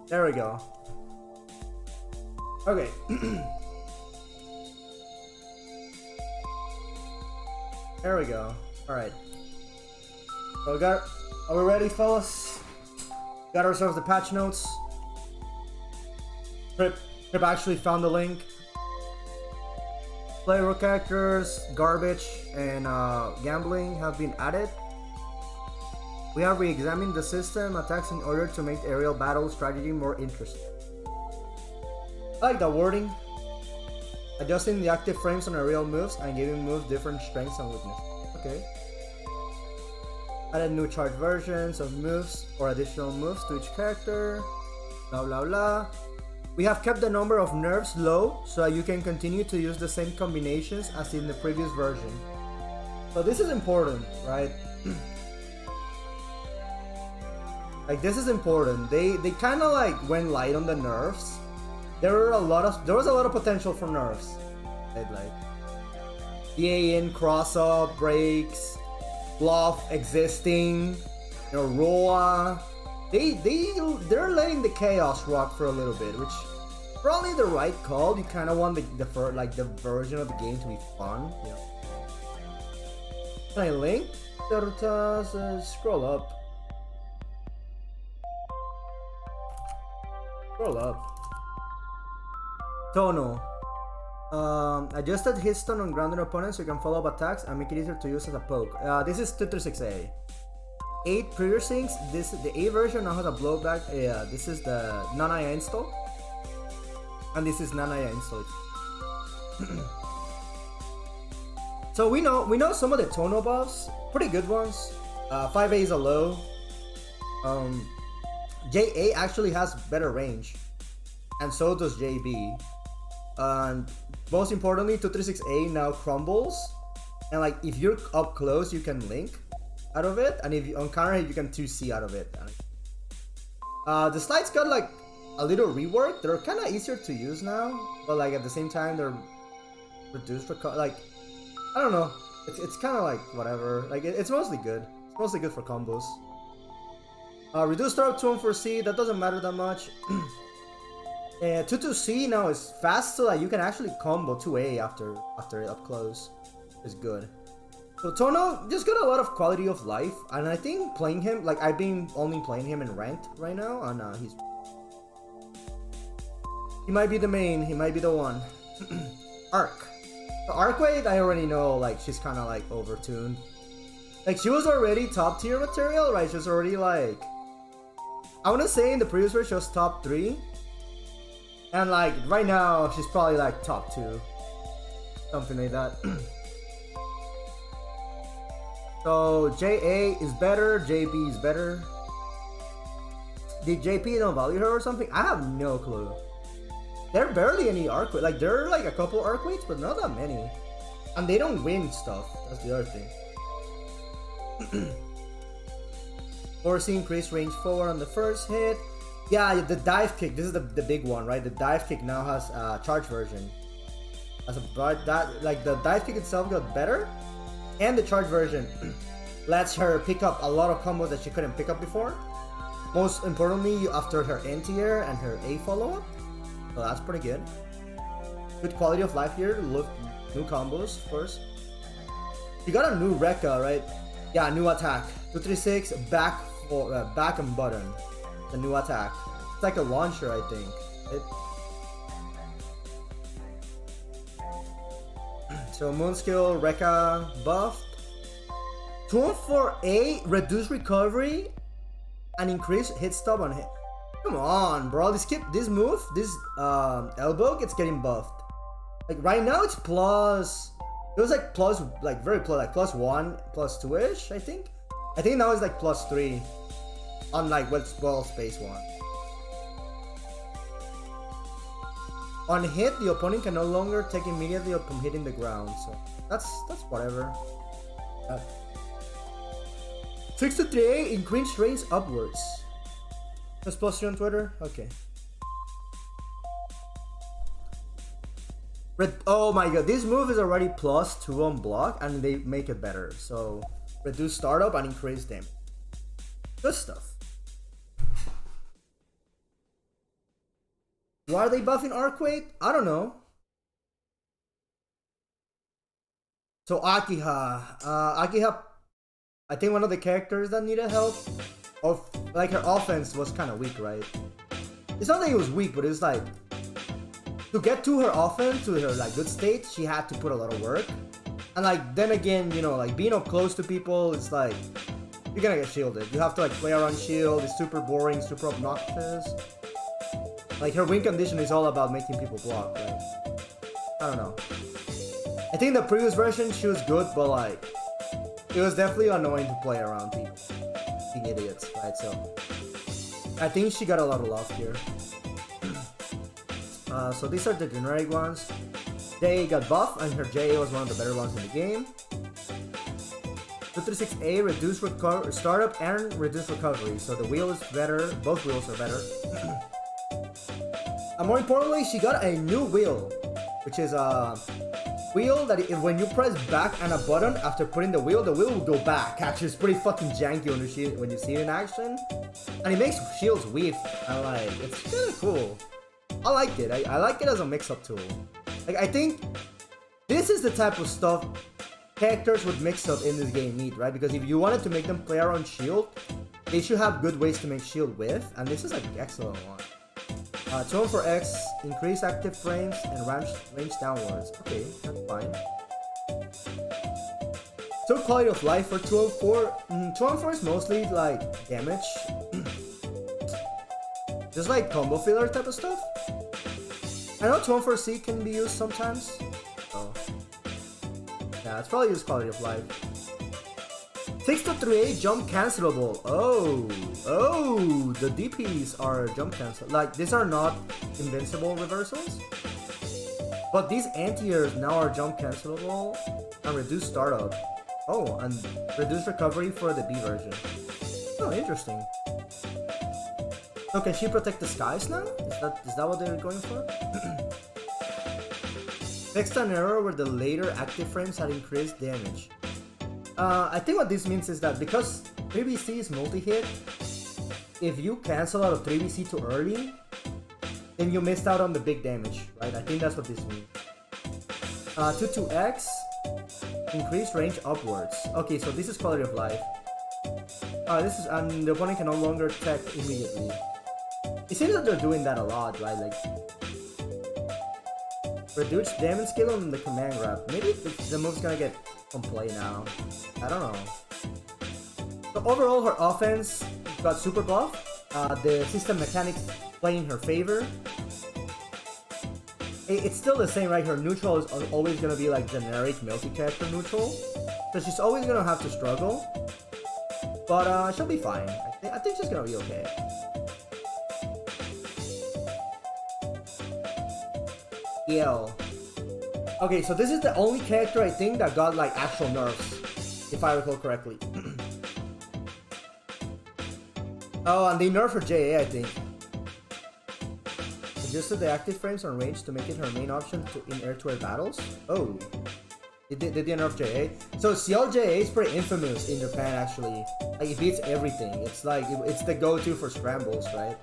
There we go. Okay. There we go. Alright. So are we ready, fellas? Got ourselves the patch notes. Trip actually found the link. Playable characters, garbage, and gambling have been added. We have re-examined the system attacks in order to make the aerial battle strategy more interesting. I like the wording. Adjusting the active frames on aerial moves and giving moves different strengths and weaknesses. Okay. Added new charge versions of moves or additional moves to each character. Blah blah blah. We have kept the number of nerfs low so that you can continue to use the same combinations as in the previous version. So this is important, right? Like, this is important. They kind of like went light on the nerfs. There was a lot of potential for nerfs. Right? Like the AN cross up breaks, bluff existing, you know, Roa. They're letting the chaos rock for a little bit, which probably the right call. You kind of want the version of the game to be fun. You know. Can I link? Scroll up. Scroll up. Tono. Adjusted hit stun on grounded opponents so you can follow up attacks and make it easier to use as a poke. This is 236A. 8 previous things. The A version now has a blowback. This is the Nanaya install. And this is Nanaya install. So we know some of the Tono buffs. Pretty good ones. 5A is a low. JA actually has better range. And so does JB. And most importantly, 236A now crumbles. And like if you're up close, you can link out of it. And if you on counter hit, you can 2C out of it. The slides got like a little rework. They're kind of easier to use now. But like at the same time, they're reduced for like, I don't know. It's kind of like whatever. Like it's mostly good. It's mostly good for combos. Reduced start up 2 on 4C, that doesn't matter that much. 2-2C now is fast so that you can actually combo 2A after it up close. Is good. So Tono just got a lot of quality of life, and I think playing him, like I've been only playing him in ranked right now, and he might be the main, he might be the one. Arc. The Arcway, I already know, like she's kind of like overtuned. Like she was already top tier material, right? She was already like, I want to say in the previous version she was top 3. And like right now she's probably like top 2. Something like that. So JA is better, JB is better. Did JP don't value her or something? I have no clue. There are barely any arc weights. Like there are like a couple arc weights, but not that many. And they don't win stuff. That's the other thing. Forcing increased range forward on the first hit. Yeah, the dive kick. This is the big one, right? The dive kick now has a charge version. Like the dive kick itself got better, and the charge version lets her pick up a lot of combos that she couldn't pick up before. Most importantly, after her anti-air and her A follow-up. So that's pretty good. Good quality of life here. Look, new combos, of course. You got a new Rekka, right? Yeah, new attack. 236 back and button. The new attack. It's like a launcher, I think. So Moonskill, Rekka buffed. 2-4-A, reduce recovery and increase hit stop on hit. Come on, bro. This move, this elbow gets getting buffed. Like right now it's plus. It was like plus, like very plus, like +1, +2-ish, I think. I think now it's like +3 on like well space 1. On hit, the opponent can no longer take immediately upon hitting the ground. So that's whatever. 6-3A, increased range upwards. Just post you on Twitter? Okay. Oh my god, this move is already +2 on block and they make it better. So reduce startup and increase damage. Good stuff. Why are they buffing Arcwait? I don't know. So Akiha. Akiha, I think one of the characters that needed help. Or like her offense was kind of weak, right? It's not that it was weak, but it's like to get to her offense, to her like good state, she had to put a lot of work. And like then again, you know, like being up close to people, it's like you're gonna get shielded. You have to like play around shield. It's super boring, super obnoxious. Like her win condition is all about making people block, right? I don't know. I think the previous version she was good, but like it was definitely annoying to play around people being idiots, right? So I think she got a lot of love here. So these are the generic ones. JA got buff, and her JA was one of the better ones in the game. 236A reduced startup and reduced recovery, so the wheel is better. Both wheels are better. And more importantly, she got a new wheel, which is a wheel that when you press back on a button after putting the wheel will go back. Actually, it's pretty fucking janky when you see it in action, and it makes shields weave. And like, it's kind of cool. I like it. I like it as a mix-up tool. Like, I think this is the type of stuff characters with mix-up in this game need, right? Because if you wanted to make them play around shield, they should have good ways to make shield with, and this is an excellent one. 214X, increase active frames and range downwards. Okay, that's fine. So quality of life for 204. 214 is mostly like damage. Just like combo filler type of stuff. I know 214C can be used sometimes. So yeah, it's probably just quality of life. 6-3-8 jump cancelable. Oh, the DPs are jump cancel. Like, these are not invincible reversals, but these anti-airs now are jump cancelable and reduce startup. Oh, and reduce recovery for the B version. Oh, interesting. So can she protect the skies now? Is that what they're going for? Fixed an error where the later active frames had increased damage. I think what this means is that because 3BC is multi-hit, if you cancel out of 3BC too early, then you missed out on the big damage, right? I think that's what this means. 22X, increase range upwards. Okay, so this is quality of life. This is, and the opponent can no longer attack immediately. It seems that they're doing that a lot, right? Like, reduce damage skill on the command grab. Maybe the move's gonna get from play now. I don't know. So overall, her offense got super buff. The system mechanics play in her favor. It's still the same, right? Her neutral is always gonna be like generic multi-character neutral, so she's always gonna have to struggle. But she'll be fine. I think she's gonna be okay. EL. Okay, so this is the only character I think that got like actual nerfs, if I recall correctly. Oh, and they nerfed her JA, I think. Adjusted the active frames on range to make it her main option in air-to-air battles. Oh, did they nerf JA? So CL JA is pretty infamous in Japan, actually. Like, it beats everything. It's like it's the go-to for scrambles, right?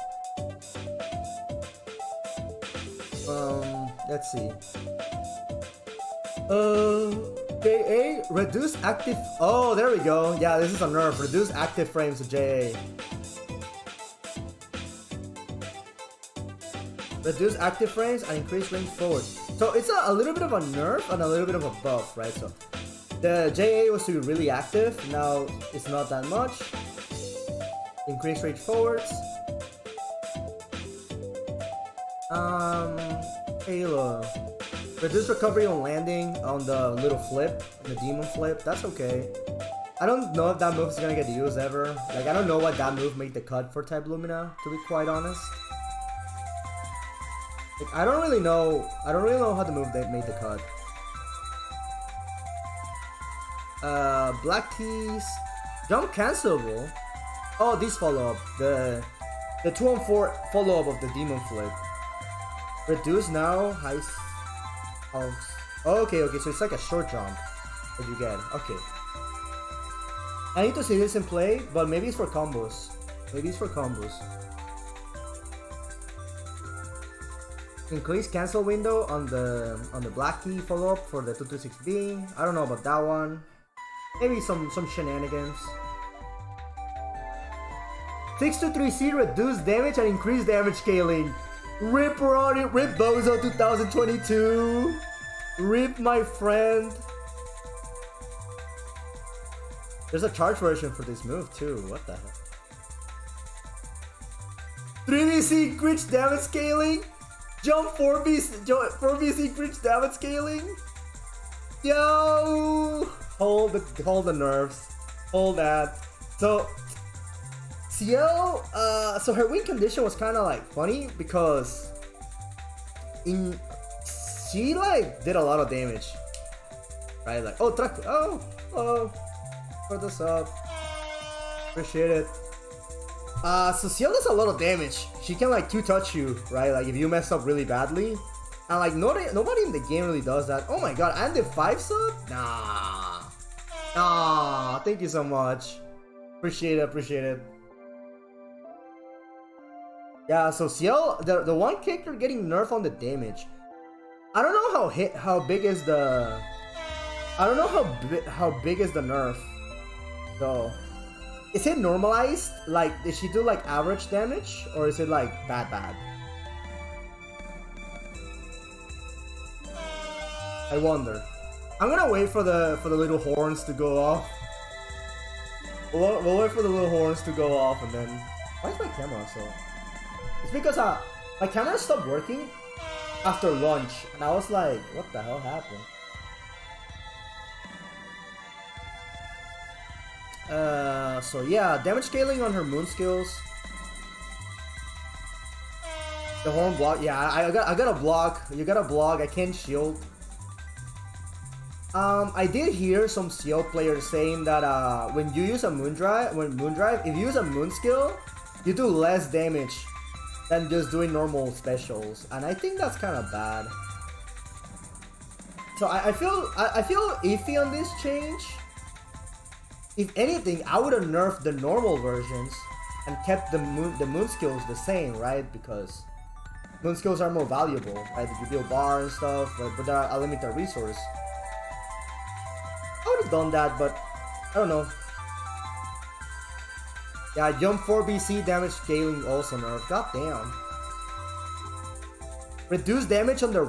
Let's see. JA reduce active. Oh, there we go. Yeah, this is a nerf. Reduce active frames to JA. Reduce active frames and increase range forward. So it's a little bit of a nerf and a little bit of a buff, right? So the JA was to be really active. Now it's not that much. Increase range forwards. Halo. Reduce recovery on landing on the little flip, the demon flip. That's okay. I don't know if that move is gonna get used ever. Like, I don't know what that move made the cut for type Lumina, to be quite honest. Like, I don't really know how the move that made the cut. Black keys. Jump cancelable. Oh, these follow up. The 2-on-4 follow up of the demon flip. Reduce now, high. Oh, okay, so it's like a short jump that you get. Okay. I need to see this in play, but maybe it's for combos. Increase cancel window on the black key follow up for the 226B. I don't know about that one. Maybe some shenanigans. 623C reduce damage and increase damage scaling. Rip Ronnie, rip Bozo 2022. Rip my friend. There's a charge version for this move too. What the heck? 3BC crit damage scaling. Jump 4BC crit damage scaling. Yo, hold the nerves. Hold that. So Ciel, so her win condition was kind of like funny because she like did a lot of damage, right? Like put this up. Appreciate it. So Ciel does a lot of damage. She can like 2-touch you, right? Like if you mess up really badly. And like nobody in the game really does that. Oh my god, and the 5-sub? Nah, thank you so much. Appreciate it. Yeah, so Ciel, the one character getting nerfed on the damage. I don't know how big is the nerf though. Is it normalized? Like, did she do like average damage, or is it like bad? I wonder. I'm gonna wait for the little horns to go off. We'll wait for the little horns to go off, and then why is my camera so? It's because my camera stopped working after lunch, and I was like, what the hell happened? So yeah, damage scaling on her moon skills. The horn block, yeah, I got a block. You got a block. I can't shield. I did hear some Ciel players saying that when you use a Moondrive, if you use a moon skill, you do less damage than just doing normal specials, and I think that's kind of bad. So I feel iffy on this change. If anything, I would have nerfed the normal versions and kept the moon skills the same, right? Because moon skills are more valuable, right? If you build bar and stuff, but they're a limited resource. I would have done that, but I don't know. Yeah, jump 4BC damage scaling also nerfed. God damn. Reduce damage on the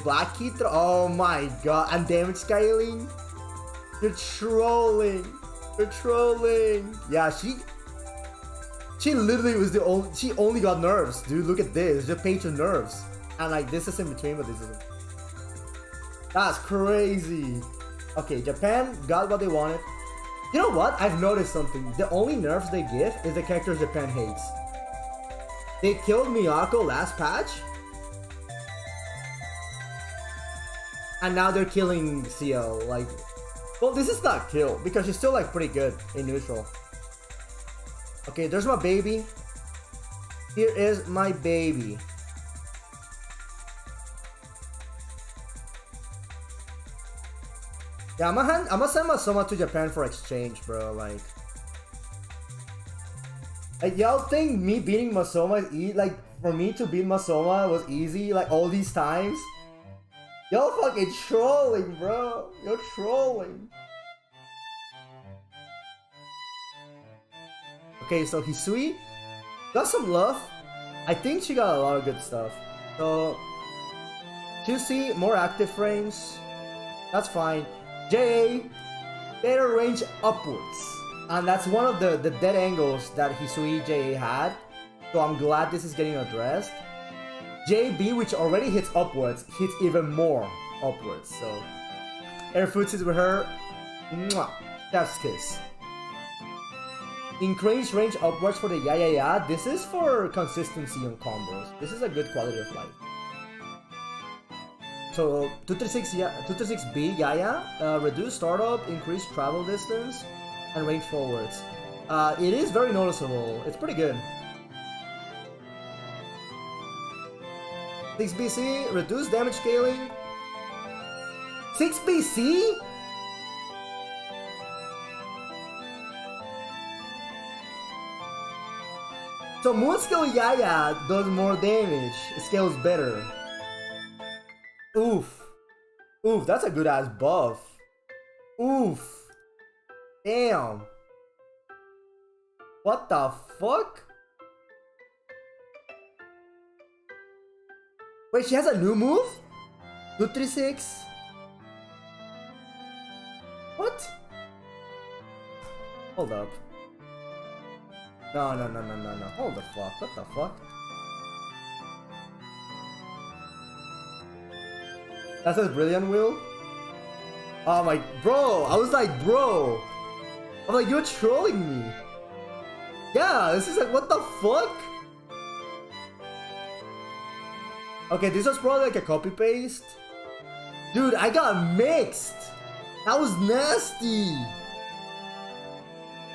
black key. Oh my god, and damage scaling. You're trolling. You're trolling. Yeah, she literally was she only got nerves, dude. Look at this, just page of nerves, and like this is in between, but this isn't. That's crazy. Okay, Japan got what they wanted. You know what? I've noticed something. The only nerfs they give is the characters Japan hates. They killed Miyako last patch, and now they're killing Ciel. Like, well, this is not kill because she's still like pretty good in neutral. Okay, there's my baby. Here is my baby. Yeah, I'm gonna send Masoma to Japan for exchange, bro. Like y'all think me beating Masoma is like for me to beat Masoma was easy like all these times? Y'all fucking trolling, bro. You're trolling. Okay, so Hisui got some love. I think she got a lot of good stuff. So Juicy, more active frames. That's fine. JA, better range upwards. And that's one of the dead angles that Hisui JA had. So I'm glad this is getting addressed. JB, which already hits upwards, hits even more upwards. So air footsies with her. Mwah, chef's kiss. Increase range upwards for the ya. This is for consistency on combos. This is a good quality of life. So 236B Yaya, reduce startup, increase travel distance, and range forwards. It is very noticeable. It's pretty good. 6BC, reduce damage scaling. 6BC? So Moon Skill Yaya does more damage. It scales better. Oof. Oof, that's a good ass buff. Oof. Damn. What the fuck? Wait, she has a new move? 236? What? Hold up. No. Hold the fuck. What the fuck? That says Brilliant Will? Oh my, bro. I was like, bro. I'm like, you're trolling me. Yeah, this is like, what the fuck? Okay, this was probably like a copy paste. Dude, I got mixed. That was nasty.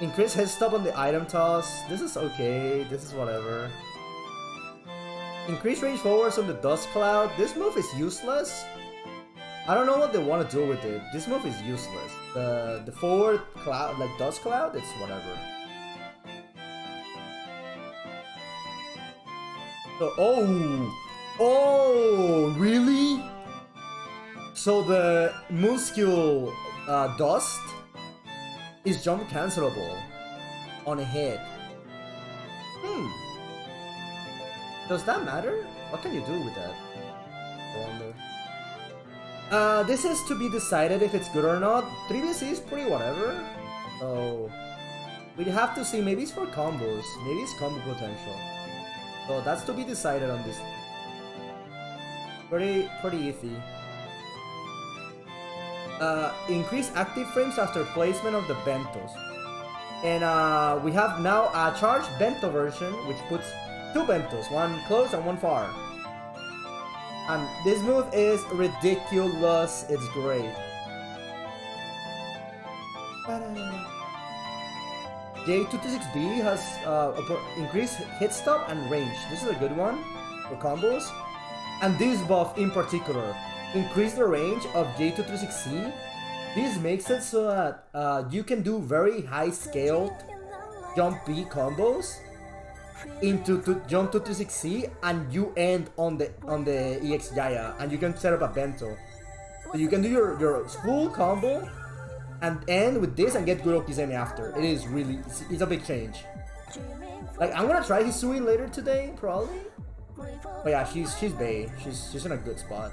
Increase head stop on the item toss. This is okay. This is whatever. Increase range forwards on the dust cloud. This move is useless. I don't know what they want to do with it. This move is useless. The forward cloud, like dust cloud, it's whatever. So, oh, really? So the move skill dust is jump cancelable on a hit. Does that matter? What can you do with that? I wonder. This is to be decided if it's good or not. 3BC is pretty whatever. So we'd have to see. Maybe it's for combos. Maybe it's combo potential. So that's to be decided on this. Pretty iffy. Increase active frames after placement of the bentos. And we have now a charged bento version, which puts 2 bentos, one close and one far. And this move is ridiculous. It's great. J226B has increased hit stop and range. This is a good one for combos. And this buff in particular, increase the range of J236C. This makes it so that you can do very high scale jump B combos into jump 236C, and you end on the EX Jaya, and you can set up a bento. So you can do your full combo and end with this and get good Okizeme after. It is really, it's a big change. Like, I'm gonna try Hisui later today, probably. But yeah, she's bae. She's in a good spot.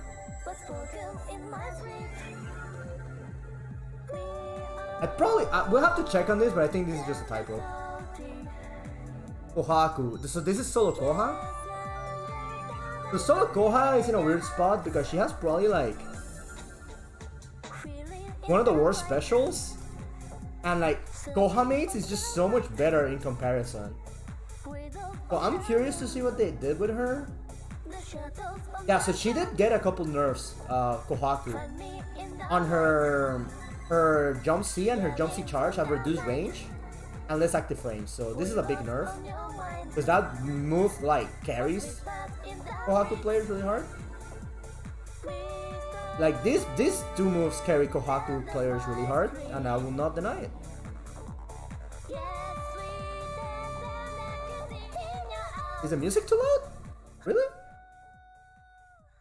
We'll have to check on this, but I think this is just a typo. Kohaku. So this is solo Koha? So solo Koha is in a weird spot because she has probably like one of the worst specials, and like Koha mates is just so much better in comparison. So I'm curious to see what they did with her. Yeah, so she did get a couple nerfs, Kohaku. On her jump C and her jump C charge have reduced range and less active frames. So this is a big nerf, because that move like carries Kohaku players really hard. Like these 2 moves carry Kohaku players really hard, and I will not deny it. Is the music too loud? Really?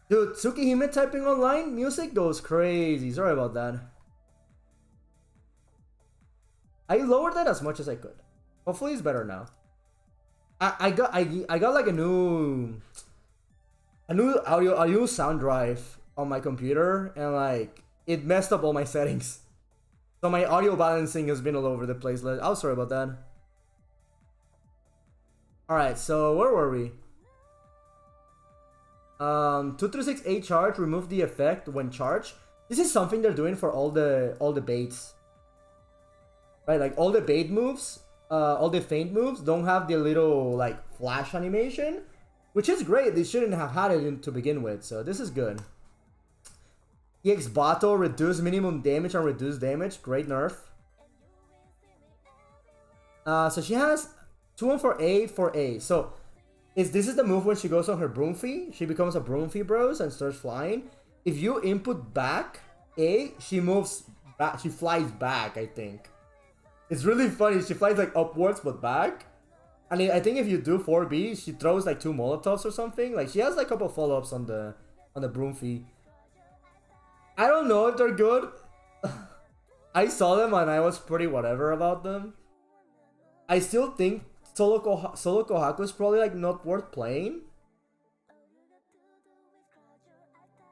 Dude, Tsukihime typing online, music goes crazy. Sorry about that. I lowered that as much as I could. Hopefully it's better now. I got like a new audio sound drive on my computer, and like it messed up all my settings. So my audio balancing has been all over the place. I'm sorry about that. Alright, so where were we? 236A charge, remove the effect when charged. This is something they're doing for all the baits. Right, like all the bait moves, all the feint moves don't have the little like flash animation, which is great. They shouldn't have had it to begin with, so this is good. EX Bato, reduce minimum damage and reduce damage, great nerf. So she has 2-1 for A. So this is the move when she goes on her Broomfy. She becomes a Broomfy bros and starts flying. If you input back A, she moves back. She flies back, I think. It's really funny. She flies like upwards but back. And I think if you do 4B, she throws like 2 Molotovs or something. Like she has like a couple follow-ups on the Broomfy. I don't know if they're good. I saw them and I was pretty whatever about them. I still think Solo Kohaku is probably like not worth playing.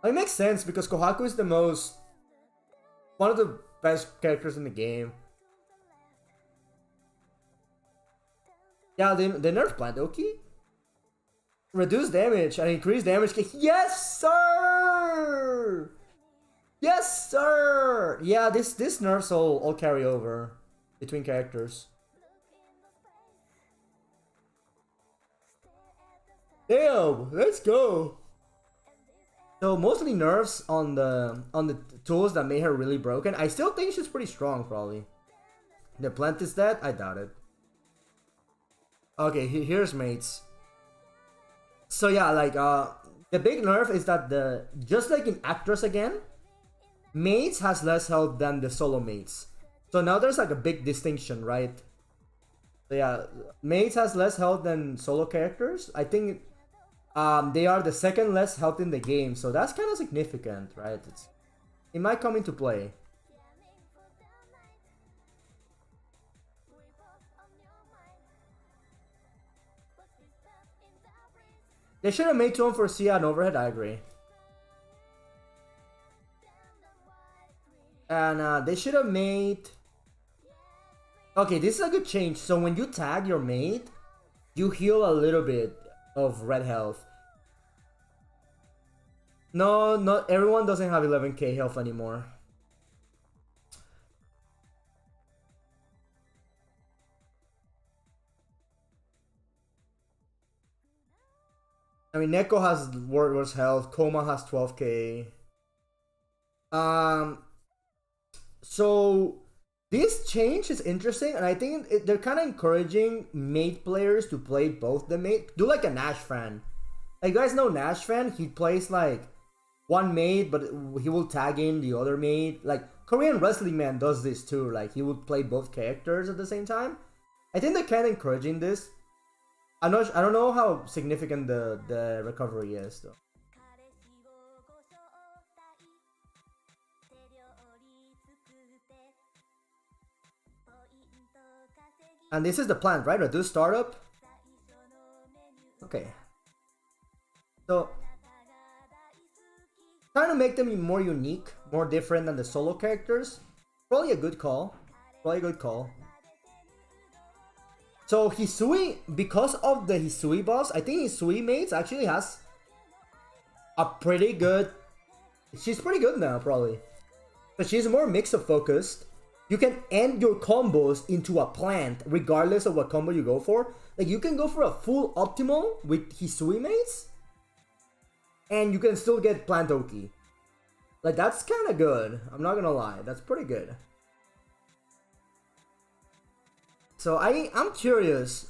It makes sense because Kohaku is one of the best characters in the game. Yeah, they nerfed Plantoki. Reduce damage and increase damage. Yes, sir! Yes, sir! Yeah, this nerfs all carry over between characters. Damn, let's go. So mostly nerfs on the tools that made her really broken. I still think she's pretty strong, probably. The plant is dead? I doubt it. Okay, here's mates. So yeah, like the big nerf is that just like in Actress again, mates has less health than the solo mates. So now there's like a big distinction, right? So yeah, mates has less health than solo characters. I think they are the second less health in the game, so that's kind of significant, right? It might come into play. They should have made 2 for Sia and overhead, I agree. And they should have made... Okay, this is a good change. So when you tag your mate, you heal a little bit of red health. No, not everyone doesn't have 11k health anymore. I mean, Neko has worse health. Koma has 12k. So this change is interesting, and I think they're kind of encouraging mate players to play both the mate. Do like a Nash fan. Like, you guys know Nash fan? He plays like one mate, but he will tag in the other mate. Like, Korean Wrestling Man does this too. Like, he would play both characters at the same time. I think they're kind of encouraging this. I don't know how significant the recovery is though. And this is the plan, right? Reduce startup. Okay. So trying to make them more unique, more different than the solo characters. Probably a good call. Probably a good call. So Hisui, because of the Hisui buffs, I think Hisui mates actually has a pretty good... She's pretty good now, probably. But she's more mix-up focused. You can end your combos into a plant, regardless of what combo you go for. Like, you can go for a full optimal with Hisui mates, and you can still get plant Oki. Like, that's kind of good. I'm not gonna lie. That's pretty good. So I'm curious.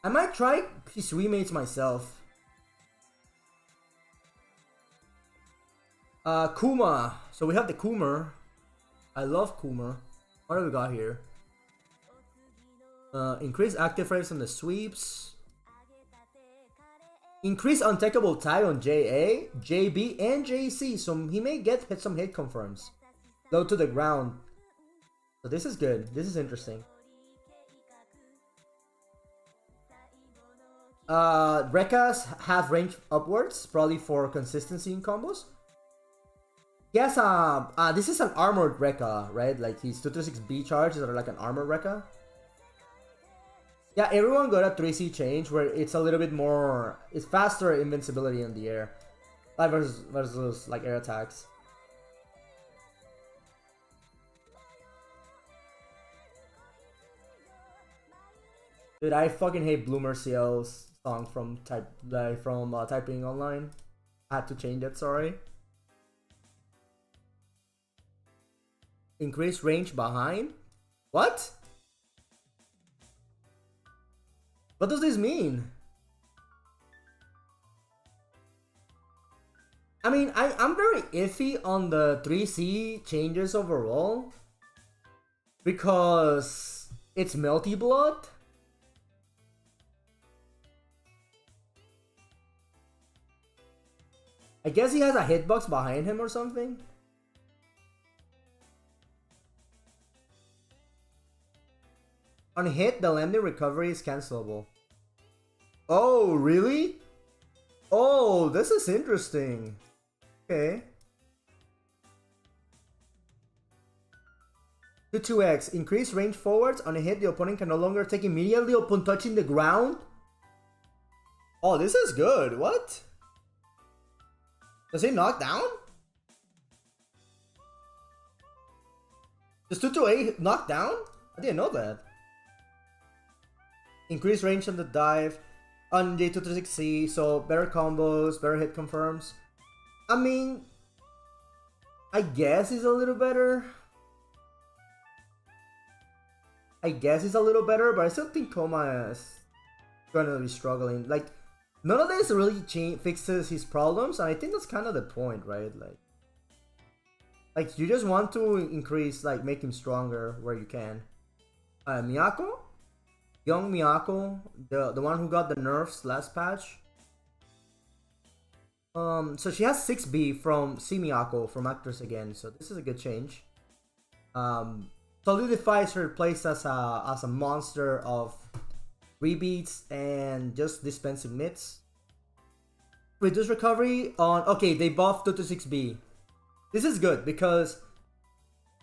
I might try Hisui mates myself. Kuma. So we have the Kuma. I love Kuma. What do we got here? Increase active frames on the sweeps. Increase untakeable tag on JA, JB, and JC. So he may get some hit confirms. Low to the ground. So this is good. This is interesting. Rekka's have range upwards, probably for consistency in combos. Yes, this is an armored Rekka, right? Like his 226B charges are like an armored Rekka. Yeah, everyone got a 3C change where it's a little bit more, it's faster invincibility in the air. Like versus like air attacks. Dude, I fucking hate Bloomer CL's song from typing online. I had to change it, sorry. Increase range behind? What? What does this mean? I mean, I'm very iffy on the 3C changes overall. Because it's Melty Blood. I guess he has a hitbox behind him or something. On hit, the landing recovery is cancelable. Oh, really? Oh, this is interesting. Okay. 2x. Increase range forwards. On a hit, the opponent can no longer take immediately upon touching the ground. Oh, this is good. What? Does he knock down? Does 228 knock down? I didn't know that. Increase range on the dive. On the 236C, so better combos, better hit confirms. I mean, I guess it's a little better. But I still think Koma is gonna be struggling. Like, none of this really fixes his problems, and I think that's kind of the point, right? Like you just want to increase, like, make him stronger where you can. Miyako? Young Miyako, the one who got the nerfs last patch. So she has 6B from C Miyako from Actress again, so this is a good change. Solidifies her place as a monster of rebeats and just dispensing mitts. Reduce recovery on... Okay, they buffed 226B. This is good because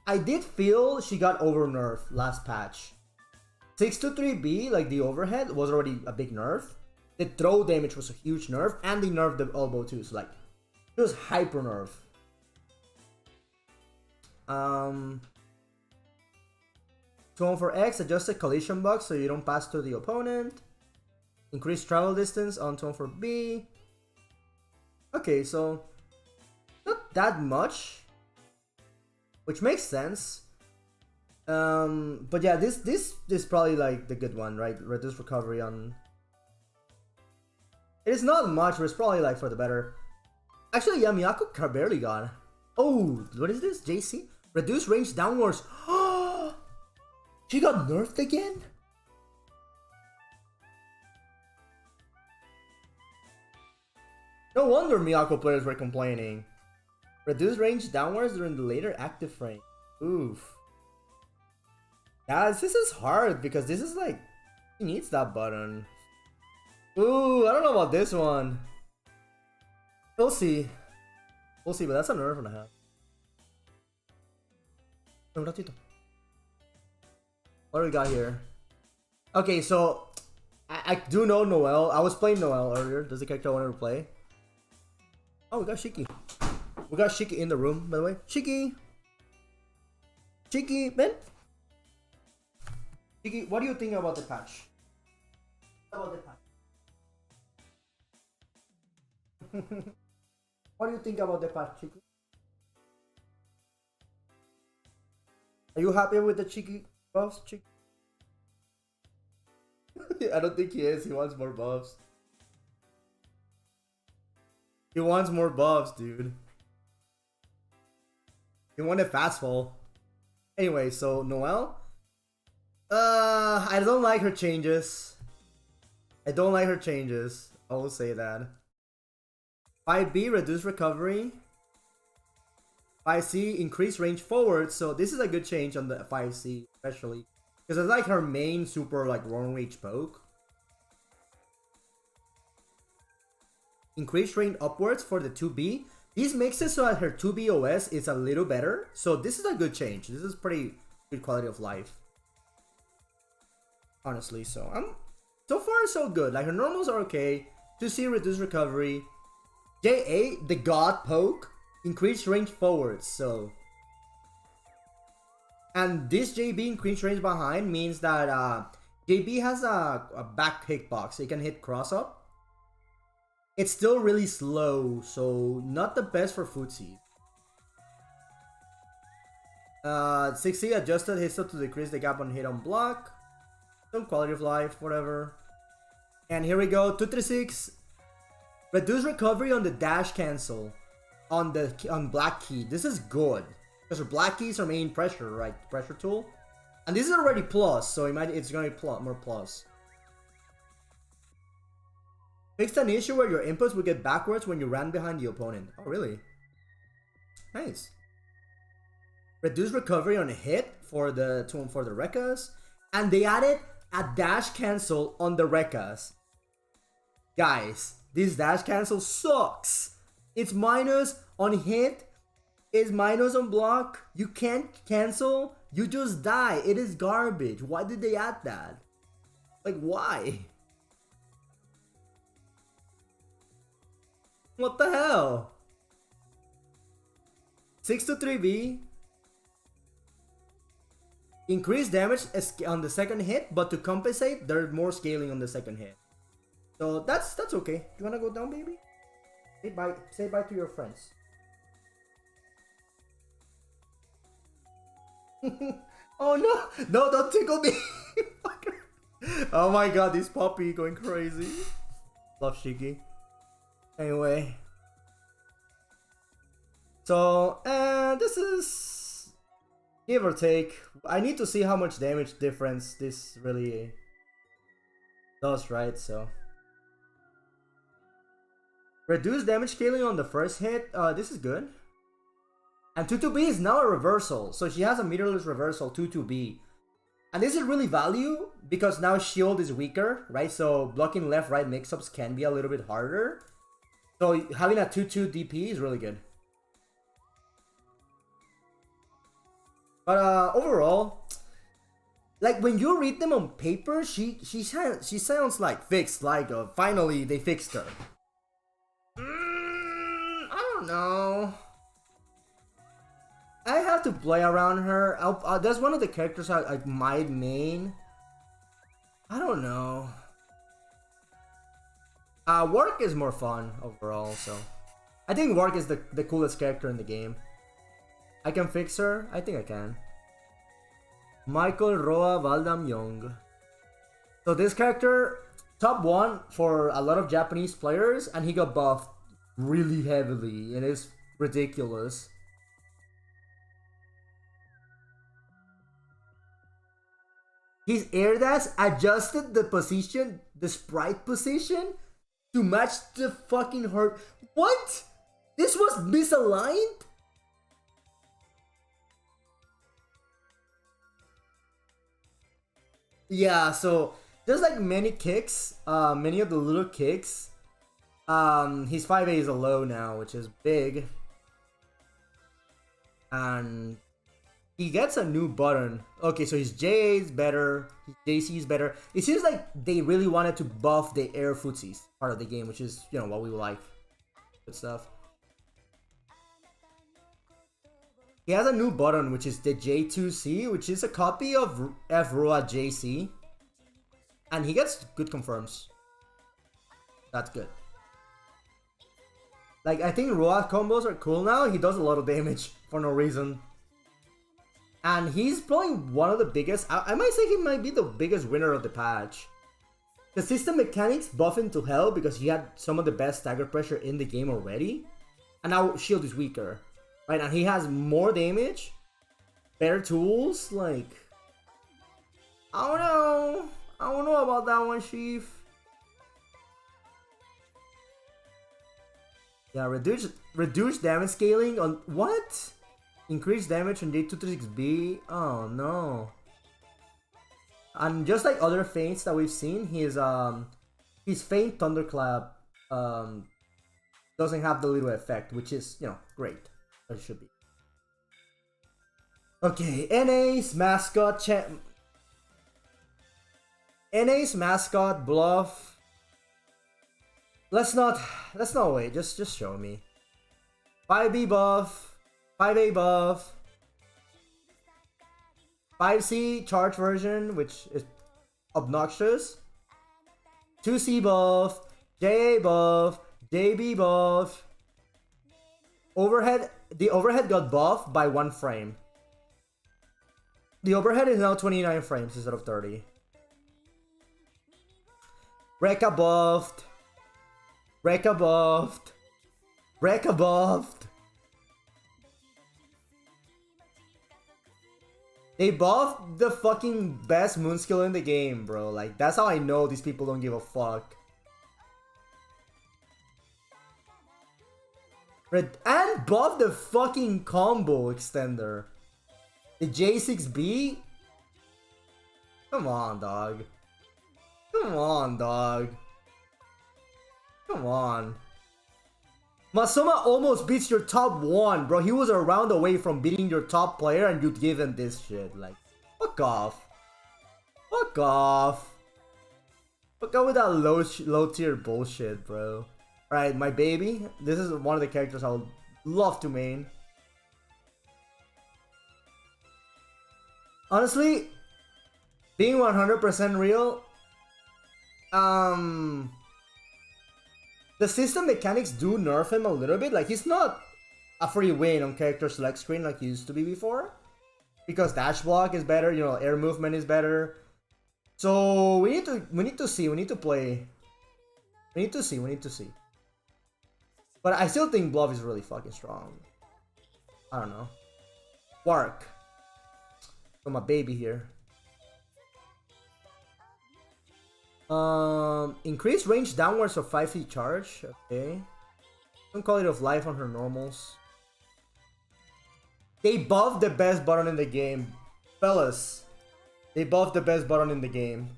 I did feel she got over nerfed last patch. 623B, like the overhead, was already a big nerf. The throw damage was a huge nerf, and they nerfed the elbow too, so like, it was hyper nerf. 214X, adjusted collision box so you don't pass to the opponent. Increase travel distance on 214B. Okay, so not that much, which makes sense. But yeah, this is probably like the good one, right? Reduce recovery on... It is not much, but it's probably like for the better. Actually, yeah, Miyako barely got. Oh, what is this? JC? Reduce range downwards. She got nerfed again? No wonder Miyako players were complaining. Reduce range downwards during the later active frame. Oof. Guys, this is hard because this is like... He needs that button. Ooh, I don't know about this one. We'll see. We'll see, but that's a nerf and a half. Un ratito. What do we got here? Okay, so... I do know Noelle. I was playing Noelle earlier. Does the character I wanted to play? Oh, we got Shiki. We got Shiki in the room, by the way. Shiki! Shiki, man! Chiki, what do you think about the patch? What do you think about the patch, Chiki? Are you happy with the Chiki buffs, Chiki? I don't think he is. He wants more buffs. He wants more buffs, dude. He wanted fastfall. Anyway, so Noelle. I don't like her changes. I will say that. 5B, reduce recovery. 5C, increase range forward. So this is a good change on the 5C, especially. Because it's like her main super, like, long range poke. Increase range upwards for the 2B. This makes it so that her 2B OS is a little better. So this is a good change. This is pretty good quality of life. Honestly, so so far so good. Like, her normals are okay. 2C, reduce recovery. JA, the god poke, increase range forwards. So, and this JB increase range behind means that JB has a back hitbox, so you can hit cross up. It's still really slow, so not the best for footsie. 6C, adjusted hit step to decrease the gap on hit on block. Some quality of life, whatever. And here we go, 236. Reduce recovery on the dash cancel on black key. This is good because her black keys are main pressure, right? Pressure tool, and this is already plus, so it's gonna be more plus. Fixed an issue where your inputs would get backwards when you ran behind the opponent. Oh, really? Nice. Reduce recovery on a hit for the Rekkas. And they added a dash cancel on the Rekkas. Guys, this dash cancel sucks. It's minus on hit, it's minus on block. You can't cancel, you just die. It is garbage. Why did they add that? Like, why? What the hell? 6 to 3B. Increase damage on the second hit, but to compensate, there's more scaling on the second hit. So that's okay. You wanna go down, baby? Say bye to your friends. Oh no! No, don't tickle me! Oh my god, this puppy going crazy. Love Shiki. Anyway. So, this is give or take. I need to see how much damage difference this really does, right? So, reduce damage scaling on the first hit. This is good. And 2-2B is now a reversal. So she has a meterless reversal, 2-2B. And this is really value because now shield is weaker, right? So blocking left-right mix-ups can be a little bit harder. So having a 2-2 DP is really good. But overall, like when you read them on paper, she sounds like fixed, like finally they fixed her. I don't know. I have to play around her. That's one of the characters I might main. I don't know. Work is more fun overall, so I think Work is the coolest character in the game. I can fix her? I think I can. Michael Roa Valdam Young. So this character, top 1 for a lot of Japanese players, and he got buffed really heavily, and it's ridiculous. His air dash adjusted the position, the sprite position, to match the fucking hurt. What? This was misaligned? Yeah, so there's like many kicks, many of the little kicks. His 5A is a low now, which is big. And he gets a new button. Okay, so his JA is better, his JC is better. It seems like they really wanted to buff the air footsies part of the game, which is, you know, what we like. Good stuff. He has a new button, which is the J2C, which is a copy of F-Roa JC. And he gets good confirms. That's good. Like, I think Roa combos are cool now. He does a lot of damage for no reason. And he's probably one of the biggest, I might say he might be the biggest winner of the patch. The system mechanics buff him to hell because he had some of the best stagger pressure in the game already. And now shield is weaker, right? And he has more damage, better tools, like, I don't know about that one, Chief. Yeah, reduce damage scaling on, what? Increase damage on J236B. Oh no. And just like other feints that we've seen, his feint Thunderclap doesn't have the little effect, which is, you know, great. That it should be. Okay, NA's mascot NA's mascot bluff. Let's not wait, just show me. 5B buff. 5A buff, 5C charge version, which is obnoxious, 2C buff, JA buff, JB buff, overhead, the overhead got buffed by 1 frame. The overhead is now 29 frames instead of 30. Rekka buffed, Rekka buffed, Rekka buffed. They buffed the fucking best moon skill in the game, bro. Like, that's how I know these people don't give a fuck. And buff the fucking combo extender. The J6B. Come on, dog. Come on, dog. Come on. Masuma almost beats your top 1, bro. He was a round away from beating your top player and you'd give him this shit. Like, fuck off. Fuck off. Fuck off with that low tier bullshit, bro. Alright, my baby. This is one of the characters I would love to main. Honestly, being 100% real, the system mechanics do nerf him a little bit. Like, he's not a free win on character select screen like he used to be before. Because dash block is better, you know, air movement is better. So we need to see, we need to play. We need to see. But I still think Bluff is really fucking strong. I don't know. Wark. So my baby here. Increased range downwards of 5 feet charge. Okay. Some quality of life on her normals. They buffed the best button in the game. Fellas. They buffed the best button in the game.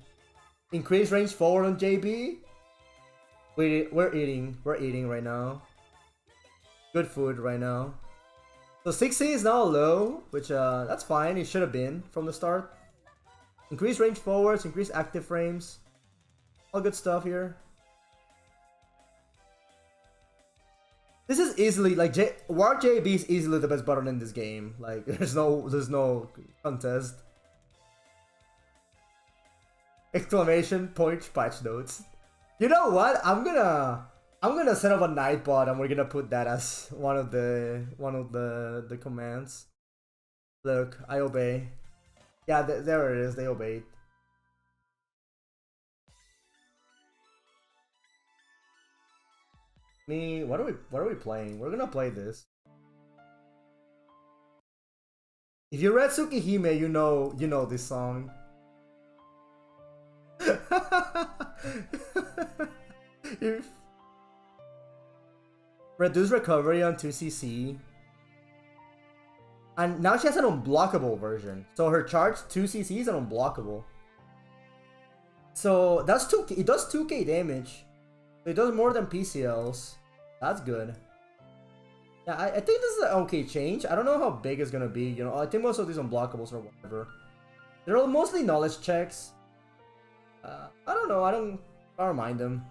Increased range forward on JB. We're eating right now. Good food right now. So 60 is now low, which that's fine. It should have been from the start. Increased range forwards, increased active frames. All good stuff here. This is easily like Warp JB is easily the best button in this game. Like there's no contest. Exclamation point patch notes. You know what? I'm gonna set up a Nightbot and we're gonna put that as one of the commands. Look, I obey. Yeah, there it is. They obeyed. What are we playing? We're gonna play this. If you read Tsukihime, you know this song. If reduce recovery on 2cc. And now she has an unblockable version. So her charge 2cc is an unblockable. So that's 2k, it does 2k damage. It does more than PCLs. That's good. Yeah, I think this is an okay change. I don't know how big it's gonna be. You know, I think most of these unblockables or whatever. They're all mostly knowledge checks. I don't know. I don't mind them.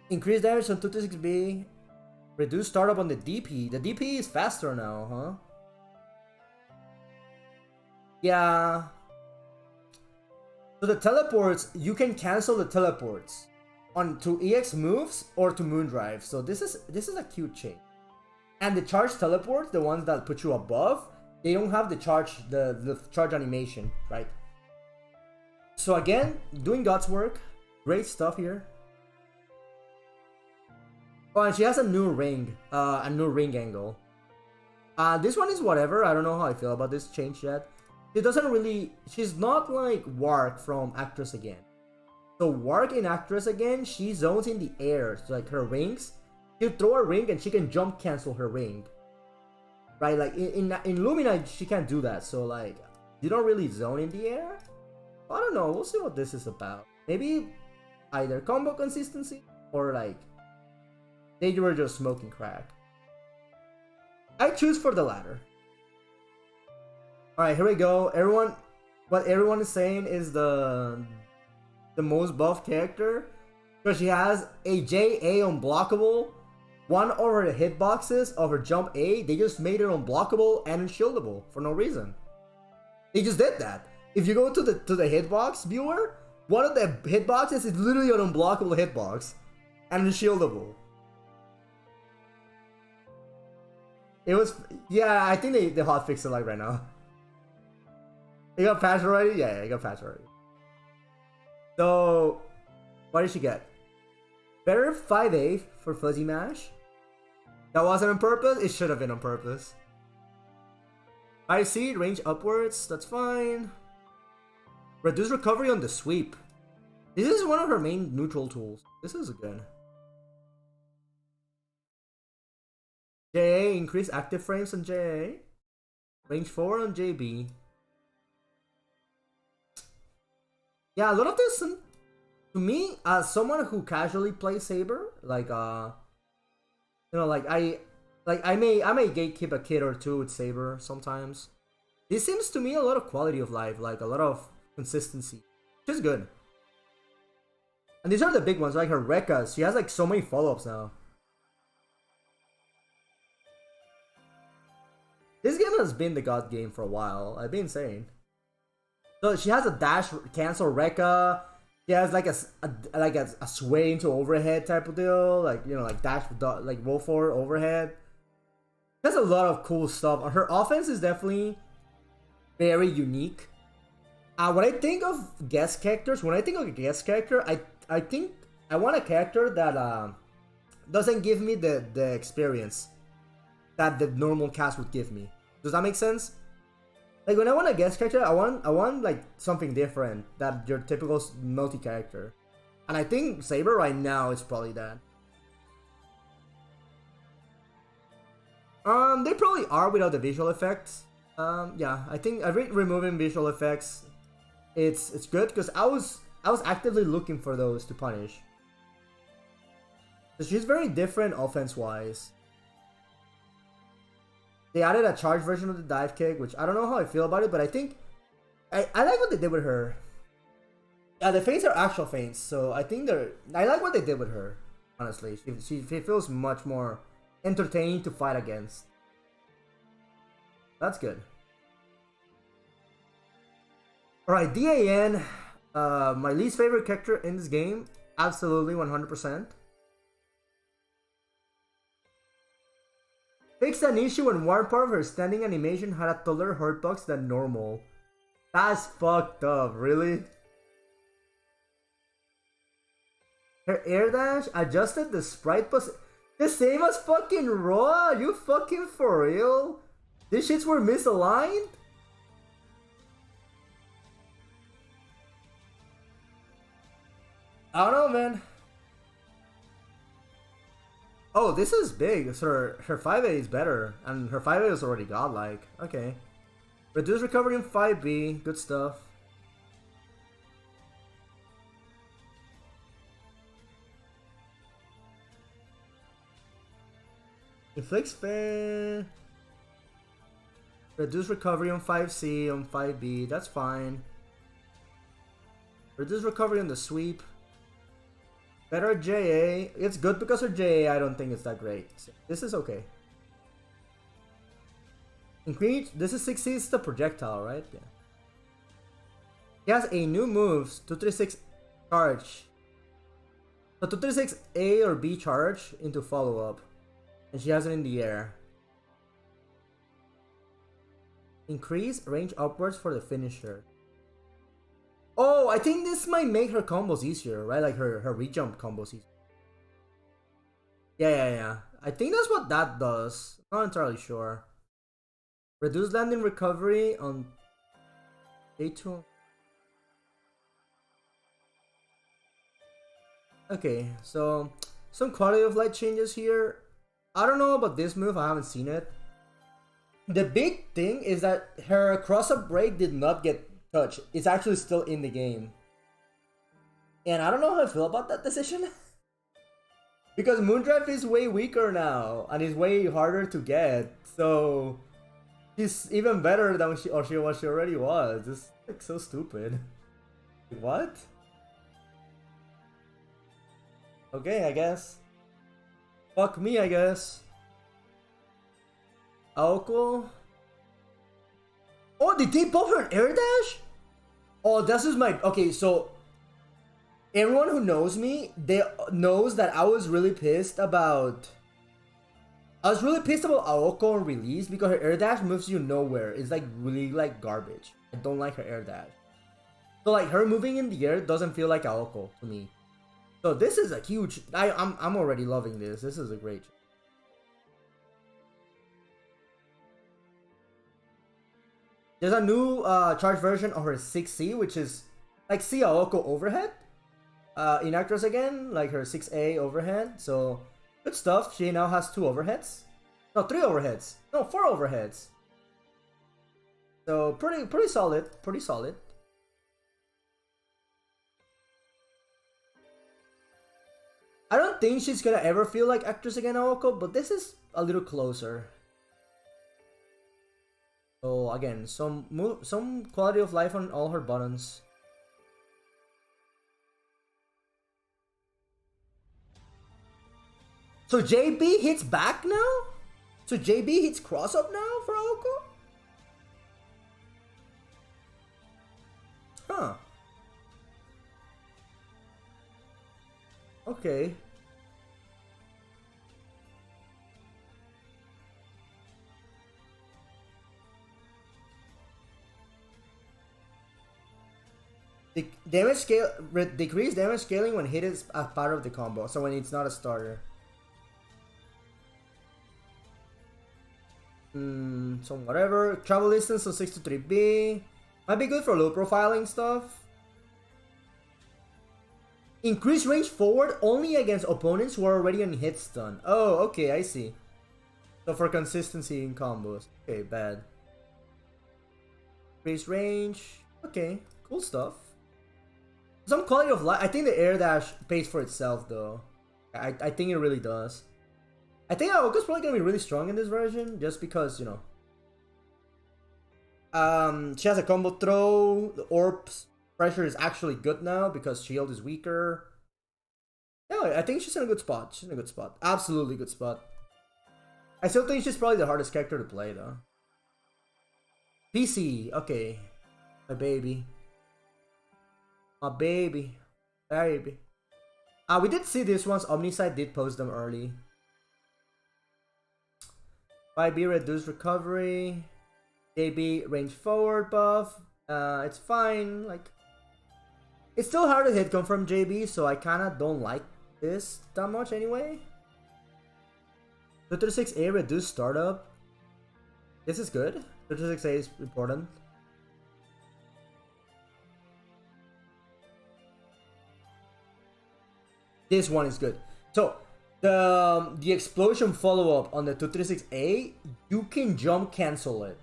Increased damage on 226B. Reduce startup on the DP. The DP is faster now, huh? Yeah. So the teleports, you can cancel the teleports on to EX moves or to Moondrive. So this is a cute change. And the charge teleports, the ones that put you above, they don't have the charge animation, right? So again, doing God's work. Great stuff here. Oh, and she has a new ring angle. This one is whatever. I don't know how I feel about this change yet. It doesn't really. She's not like Wark from Actress Again. So Wark in Actress Again, she zones in the air. So like her rings, you throw a ring and she can jump cancel her ring. Right? Like in Lumina, she can't do that. So like, you don't really zone in the air. I don't know. We'll see what this is about. Maybe either combo consistency or like they were just smoking crack. I choose for the latter. Alright, here we go. What everyone is saying is the most buff character. Because she has a JA unblockable. One over the hitboxes of her jump A, they just made it unblockable and unshieldable for no reason. They just did that. If you go to the hitbox viewer, one of the hitboxes is literally an unblockable hitbox and unshieldable. It was, yeah, I think they hotfixed it like right now. It got patched already? Yeah, it got patched already. So, what did she get? Better 5A for Fuzzy Mash. That wasn't on purpose? It should have been on purpose. I see, range upwards, that's fine. Reduce recovery on the sweep. This is one of her main neutral tools. This is good. JA, increase active frames on JA. Range 4 on JB. Yeah, a lot of this to me, as someone who casually plays Saber, like like I may gatekeep a kid or two with Saber sometimes. This seems to me a lot of quality of life, like a lot of consistency, which is good. And these are the big ones, like her Rekkas. She has like so many follow-ups now. This game has been the god game for a while. I've been saying. So she has a dash cancel Rekka. She has like a sway into overhead type of deal, like like dash like roll forward overhead. She has a lot of cool stuff. Her offense is definitely very unique. When I think of guest characters, when I think of a guest character, I think I want a character that doesn't give me the experience that the normal cast would give me. Does that make sense? Like when I want a guest character, I want like something different that your typical Melty character. And I think Saber right now is probably that. They probably are without the visual effects. Yeah, I think removing visual effects, it's good because I was actively looking for those to punish. So she's very different offense wise. They added a charge version of the dive kick, which I don't know how I feel about it, but I think I like what they did with her. Yeah, the feints are actual feints, so I think I like what they did with her. Honestly, she feels much more entertaining to fight against. That's good. Alright, DAN, my least favorite character in this game, absolutely 100%. Fixed an issue when one part of her standing animation had a taller hurtbox than normal. That's fucked up, really? Her air dash adjusted the sprite the same as fucking Raw? You fucking for real? These shits were misaligned? I don't know, man. Oh, this is big. So her 5A is better, and her 5A is already godlike. Okay. Reduce recovery in 5B. Good stuff. Inflicts fair. Reduce recovery on 5C, on 5B. That's fine. Reduce recovery on the sweep. Better JA. It's good because her JA I don't think it's that great. So this is okay. Increase. This is 60. It's the projectile, right? Yeah. He has a new moves. 236 charge. So 236 A or B charge into follow up. And she has it in the air. Increase range upwards for the finisher. Oh, I think this might make her combos easier, right? Like her re-jump combos easier. Yeah. I think that's what that does. Not entirely sure. Reduce landing recovery on day 2. Okay, so some quality of life changes here. I don't know about this move, I haven't seen it. The big thing is that her cross-up break did not get touched. It's actually still in the game. And I don't know how I feel about that decision. Because Moondrive is way weaker now, and is way harder to get. So she's even better than what she already was. It's like so stupid. What? Okay, I guess. Fuck me, I guess. Aoko. Oh, did they buff her an air dash? Oh, this is my... Okay, so... Everyone who knows me, they knows that I was really pissed about... Aoko on release because her air dash moves you nowhere. It's like really like garbage. I don't like her air dash. So like her moving in the air doesn't feel like Aoko to me. So this is a huge... I'm already loving this. This is a great... There's a new charge version of her 6C, which is like C Aoko overhead. In Actors again, like her 6A overhead. So good stuff. She now has 2 overheads. No, 3 overheads. No, 4 overheads. So pretty solid. Pretty solid. I don't think she's gonna ever feel like actress again, Aoko, but this is a little closer. So again, some quality of life on all her buttons. So JB hits back now? So JB hits cross up now for Aoko? Huh. Okay. The damage scale decrease damage scaling when hit is a part of the combo, so when it's not a starter. So whatever. Travel distance on 6 to 3B. Might be good for low profiling stuff. Increase range forward only against opponents who are already on hit stun. Oh, okay, I see. So for consistency in combos. Okay, bad. Increase range. Okay, cool stuff. Some quality of life. I think the air dash pays for itself though. I think it really does. I think Aoka's probably gonna be really strong in this version just because, you know. She has a combo throw. The orb's pressure is actually good now because shield is weaker. Yeah, I think she's in a good spot. She's in a good spot. Absolutely good spot. I still think she's probably the hardest character to play though. PC, okay. My baby. My baby. Baby. We did see this once. Omniside did post them early. 5B reduced recovery. JB range forward buff. It's fine. Like, it's still hard to hit confirm JB, so I kinda don't like this that much anyway. 236A reduced startup. This is good. 236A is important. This one is good. So the explosion follow-up on the 236A, you can jump cancel it.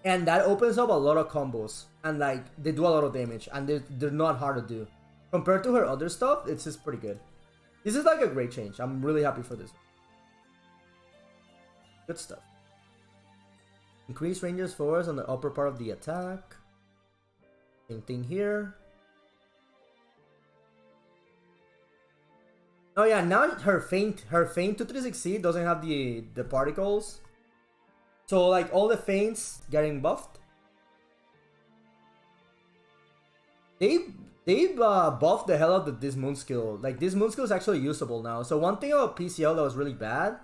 And that opens up a lot of combos. And like, they do a lot of damage. And they're not hard to do. Compared to her other stuff, it's just pretty good. This is like a great change. I'm really happy for this. Good stuff. Increase ranges forwards on the upper part of the attack. Same thing here. Oh yeah, now her feint 236C doesn't have the particles. So like all the feints getting buffed. They've buffed the hell out of this moon skill. Like this moon skill is actually usable now. So one thing about PCL that was really bad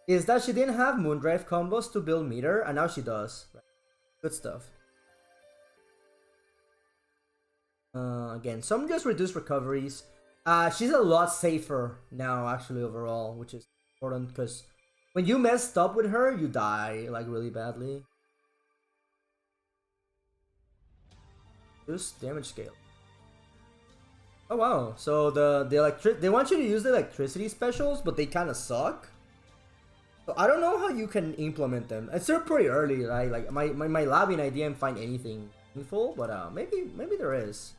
is that she didn't have Moondrive combos to build meter, and now she does. Good stuff. Again, some just reduced recoveries. She's a lot safer now, actually, overall, which is important, because when you messed up with her, you die, like, really badly. Use damage scale. Oh, wow. So they want you to use the electricity specials, but they kind of suck. So I don't know how you can implement them. It's still pretty early, right? Like, my labbing, I didn't find anything meaningful, but maybe there is.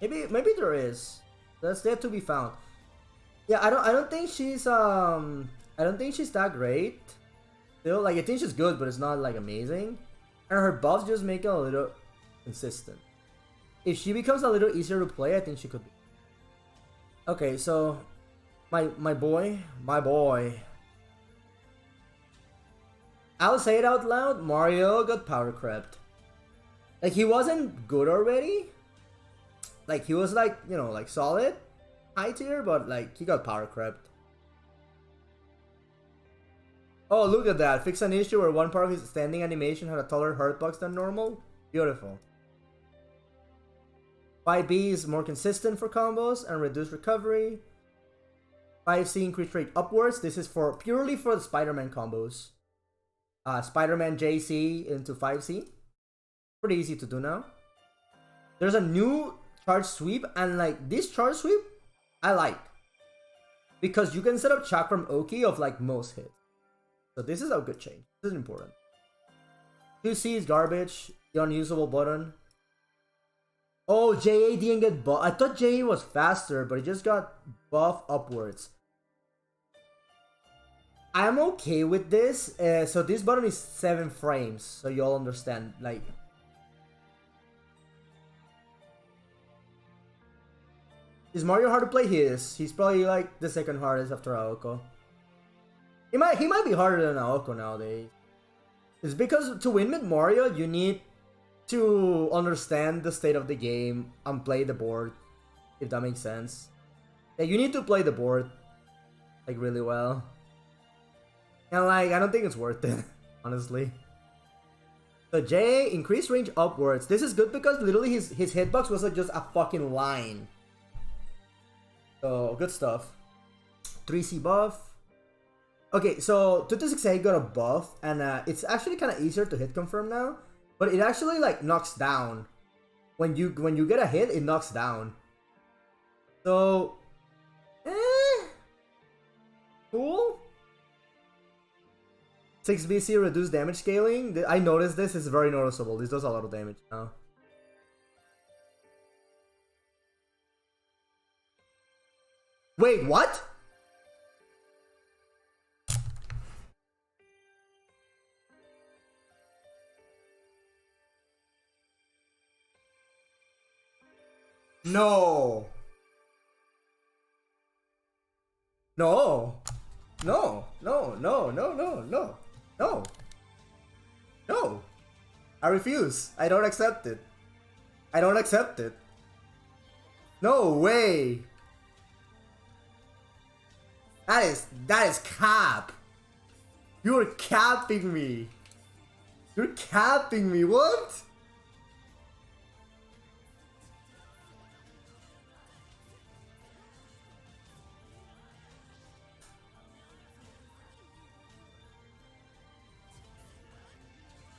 Maybe there is. That's there to be found. Yeah, I don't think she's that great. Still, like, I think she's good, but it's not like amazing. And her buffs just make it a little consistent. If she becomes a little easier to play, I think she could be. Okay, so my boy. I'll say it out loud. Mario got power crept. Like, he wasn't good already. Like, he was like, you know, like solid, high tier, but like he got power crept. Oh, look at that. Fix an issue where one part of his standing animation had a taller hurtbox than normal. Beautiful. 5B is more consistent for combos and reduced recovery. 5C increase rate upwards. This is purely for the Spider-Man combos. Spider-Man JC into 5C. Pretty easy to do now. There's a new charge sweep, and like this charge sweep I like, because you can set up Chakram Oki of like most hits. So this is a good change. This is important. 2C is garbage, the unusable button. Oh, JA didn't get buff. I thought JA was faster, but it just got buff upwards. I'm okay with this. So this button is 7 frames, so you'll understand. Like, is Mario hard to play? He's probably like the second hardest after Aoko. He might be harder than Aoko nowadays. It's because to win with Mario, you need to understand the state of the game and play the board, if that makes sense. Yeah, you need to play the board like really well. And like, I don't think it's worth it, honestly. So J, increased range upwards. This is good because literally his hitbox was like just a fucking line. So good stuff. 3C buff. Okay, so 2268 got a buff, and it's actually kind of easier to hit confirm now. But it actually like knocks down. When you get a hit, it knocks down. So, cool. 6BC reduced damage scaling. I noticed this is very noticeable. This does a lot of damage now. Wait, what? No. No. No. No. No. No. No. No. No. No. I refuse. I don't accept it. I don't accept it. No way. That is cap. You're capping me. You're capping me. What?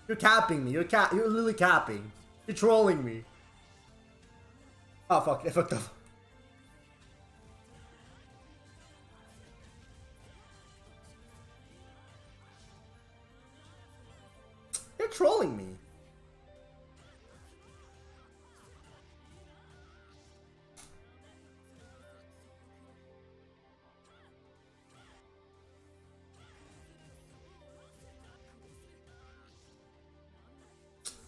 You're capping me. You're literally capping. You're trolling me. Oh fuck! I fucked up. You're trolling me.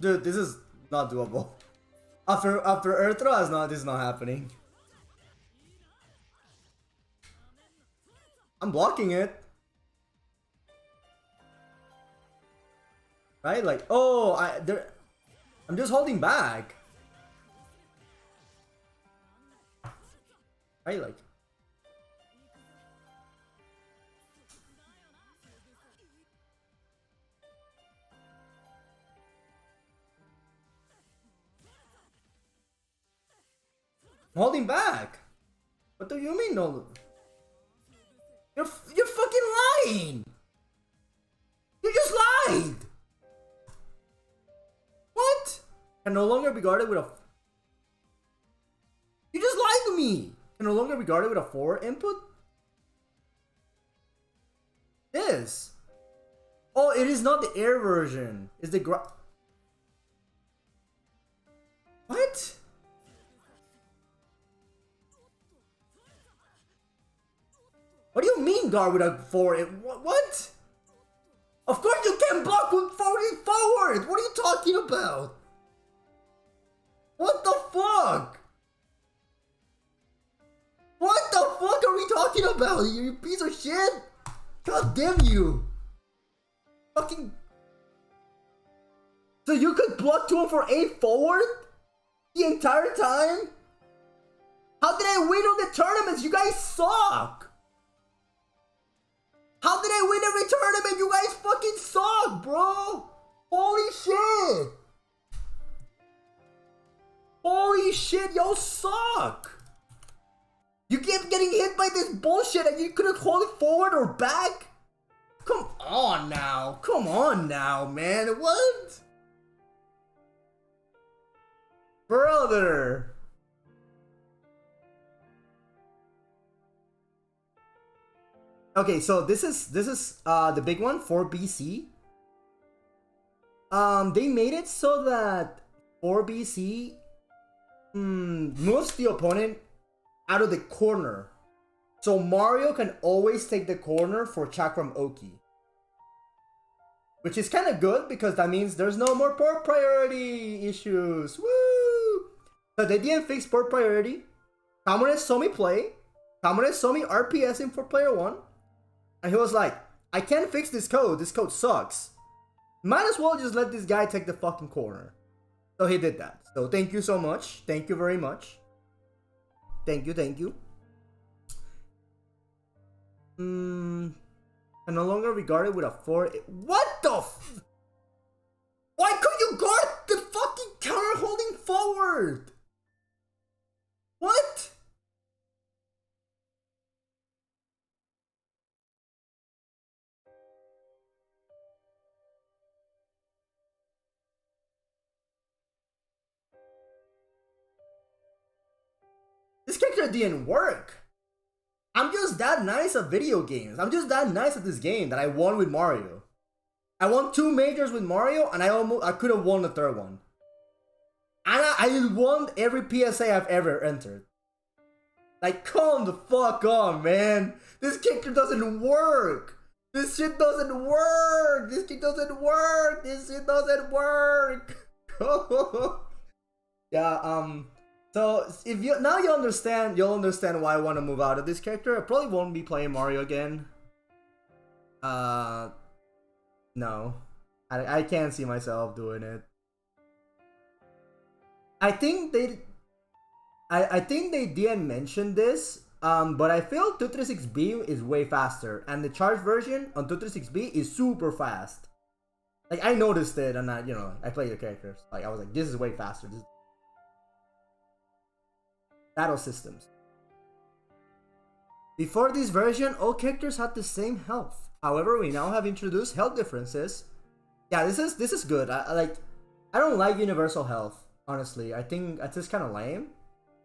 Dude, this is not doable. After Earthra, this is not happening. I'm blocking it. Right? Like, oh, I'm just holding back. Right? Like, I'm holding back. What do you mean, no? You're fucking lying. You just lied. What? Can no longer be guarded with a. You just lied to me. Can no longer be guarded with a 4 input. This. Oh, it is not the air version. It's the What? What do you mean guard with a 4? What? Of course you can block with 40 forward! What are you talking about? What the fuck? What the fuck are we talking about? You piece of shit? God damn you! Fucking. So you could block 2 for 8 forward? The entire time? How did I win all the tournaments? You guys suck! How did I win every tournament? You guys fucking suck, bro! Holy shit! Holy shit, y'all suck! You kept getting hit by this bullshit and you couldn't hold it forward or back? Come on now. Come on now, man. What? Brother. Okay, so this is the big one for BC. They made it so that for BC moves the opponent out of the corner. So Mario can always take the corner for Chakram Oki. Which is kind of good because that means there's no more port priority issues. Woo! So they didn't fix port priority. Kamune saw me play. Kamune saw me RPSing for player 1. And he was like, I can't fix this code. This code sucks. Might as well just let this guy take the fucking corner. So he did that. So thank you so much. Thank you very much. Thank you, thank you. Can no longer be guarded with a 4. What the f? Why could you guard the fucking counter holding forward? What? This character didn't work. I'm just that nice at video games. I'm just that nice at this game that I won with Mario. I won 2 majors with Mario, and I could have won the 3rd one. And I won every PSA I've ever entered. Like, come the fuck on, man. This character doesn't work. This shit doesn't work. This shit doesn't work. This shit doesn't work. Yeah, so if you now you'll understand why I want to move out of this character. I probably won't be playing Mario again. No. I can't see myself doing it. I think they didn't mention this, but I feel 236B is way faster, and the charged version on 236B is super fast. Like, I noticed it, and I play the characters. Like, I was like, this is way faster. Battle systems. Before this version, all characters had the same health. However, we now have introduced health differences. Yeah, this is good. I don't like universal health, honestly. I think it's just kind of lame.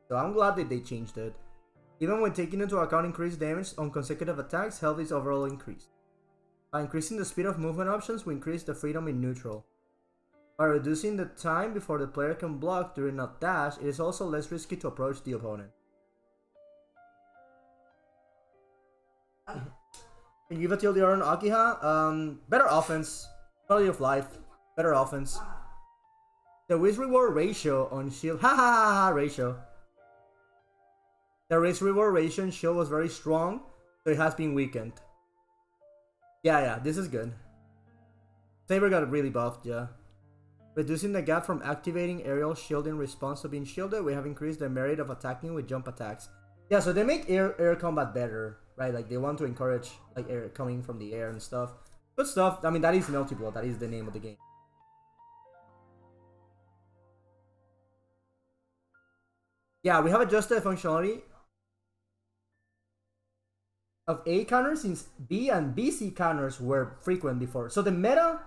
So I'm glad that they changed it. Even when taking into account increased damage on consecutive attacks, health is overall increased. By increasing the speed of movement options, we increase the freedom in neutral. By reducing the time before the player can block during a dash, it is also less risky to approach the opponent. Can you give a TLDR on Akiha? Better offense, quality of life, better offense. The risk reward ratio on shield, ratio. The risk reward ratio on shield was very strong, so it has been weakened. Yeah, this is good. Saber got really buffed, yeah. Reducing the gap from activating aerial shield in response to being shielded, we have increased the merit of attacking with jump attacks. Yeah, so they make air combat better, right? Like, they want to encourage like air coming from the air and stuff. Good stuff. I mean, that is Melty Blood. That is the name of the game. Yeah, we have adjusted the functionality of A counters since B and BC counters were frequent before. So the meta.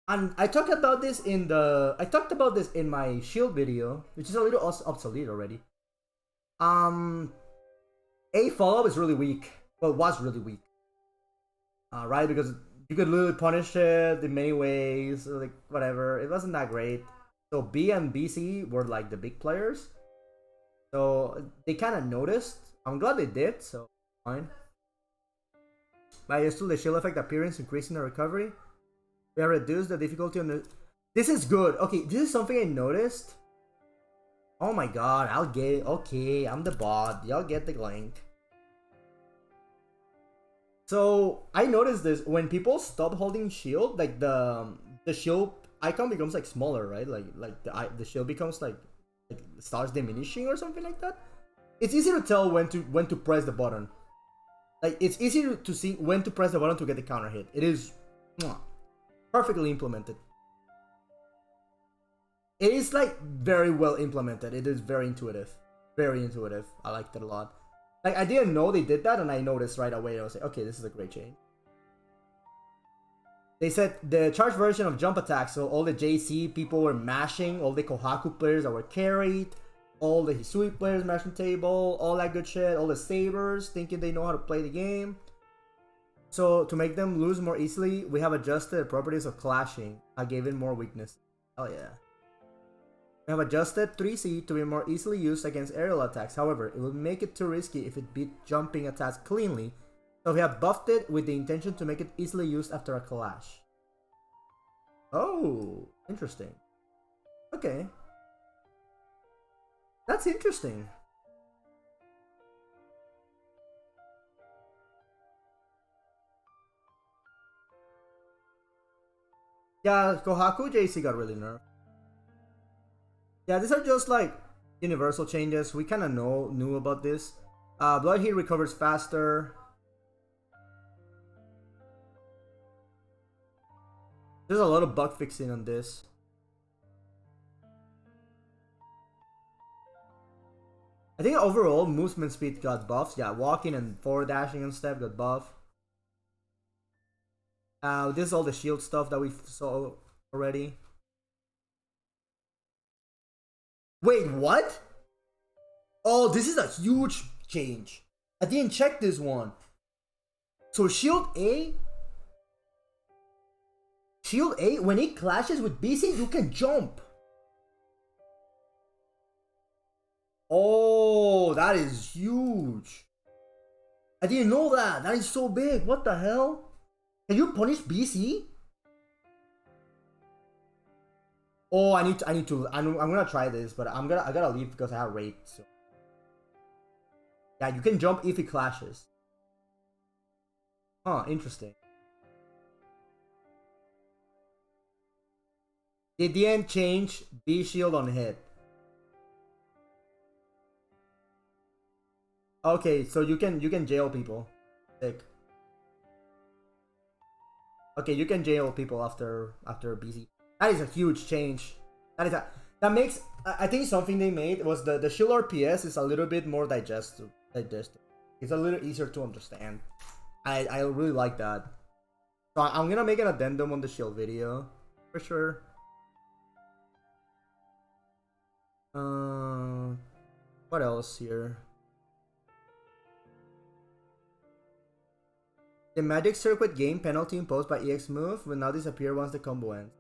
And I talked about this in my shield video, which is a little obsolete already. A follow-up is really weak. Well, was really weak. Right? Because you could literally punish it in many ways, or like whatever. It wasn't that great. So B and BC were like the big players. So they kind of noticed. I'm glad they did, so fine. By still the shield effect appearance, increasing the recovery. We have reduced the difficulty on the... This is good. Okay, this is something I noticed. Oh my god, I'll get... Okay, I'm the bot. Y'all get the link. So, I noticed this. When people stop holding shield, like the shield icon becomes like smaller, right? Like the shield becomes like starts diminishing or something like that. It's easy to tell when to press the button. Like, it's easy to see when to press the button to get the counter hit. It is... perfectly implemented. It is like very well implemented. It is very intuitive. Very intuitive. I liked it a lot. Like, I didn't know they did that, and I noticed right away. I was like, okay, this is a great change. They said the charged version of jump attack, so all the JC people were mashing, all the Kohaku players that were carried, all the Hisui players mashing table, all that good shit, all the Sabers thinking they know how to play the game. So, to make them lose more easily, we have adjusted the properties of clashing. I gave it more weakness. Oh yeah. We have adjusted 3C to be more easily used against aerial attacks. However, it will make it too risky if it beat jumping attacks cleanly. So we have buffed it with the intention to make it easily used after a clash. Oh, interesting. Okay. That's interesting. Yeah, Kohaku JC got really nerfed. Yeah, these are just like universal changes. We kind of knew about this. Blood Heat recovers faster. There's a lot of bug fixing on this. I think overall movement speed got buffs. Yeah, walking and forward dashing and stuff got buff. This is all the shield stuff that we saw already. Wait, what? Oh, this is a huge change. I didn't check this one. So shield A, when it clashes with BC, you can jump. Oh, that is huge. I didn't know that. That is so big. What the hell? Can you punish BC? Oh, I'm gonna try this, but I gotta leave because I have rate. So. Yeah, you can jump if it clashes. Huh, interesting. They didn't change B shield on hit. Okay, so you can jail people. Sick. Okay, you can jail people after BC. That is a huge change. That makes, I think something they made was the shield RPS is a little bit more digestible. It's a little easier to understand. I really like that. So I'm gonna make an addendum on the shield video for sure. What else here? The Magic Circuit game penalty imposed by EX move will now disappear once the combo ends.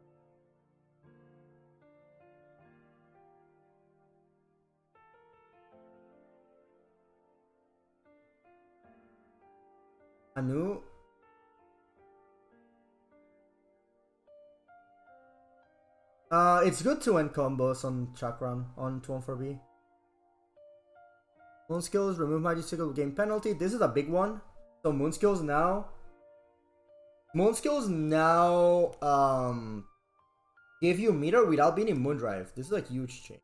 Anu. It's good to end combos on Chakram on 214B. Moon skills remove Magic Circuit game penalty. This is a big one. So Moon skills now give you meter without being in Moon Drive. This is a huge change.